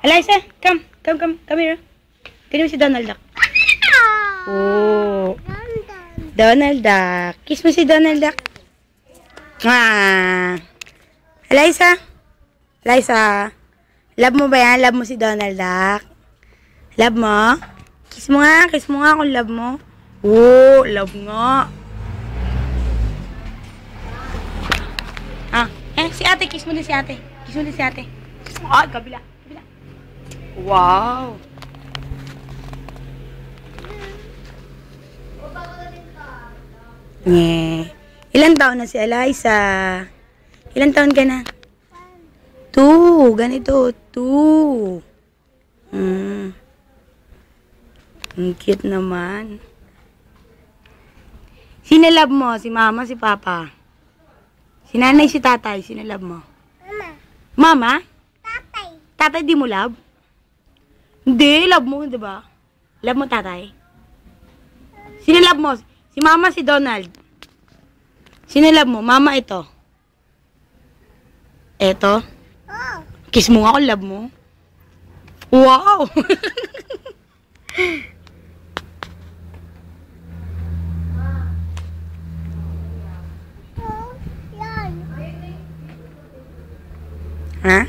Eliza, come here. Tignan mo si Donald Duck. Oh. Donald Duck. Kiss mo si Donald Duck. Eliza. Love mo ba yan? Love mo si Donald Duck? Love mo? Kiss mo nga kung love mo. Oh, love nga. Si ate, kiss mo din si ate. Kabila. Wow. Ilan taon na si Eliza? Ilan taon ka na? 2. Ganito. 2. Ang cute naman. Sino love mo? Si mama, si papa? Si nanay, si tatay? Sino love mo? Mama? Tatay di mo love? Hindi, love mo, di ba? Love mo tatay? Sino love mo? Si mama, si Donald? Sino love mo? Mama, ito. Eto? Kiss mo nga kung love mo. Wow! Ha?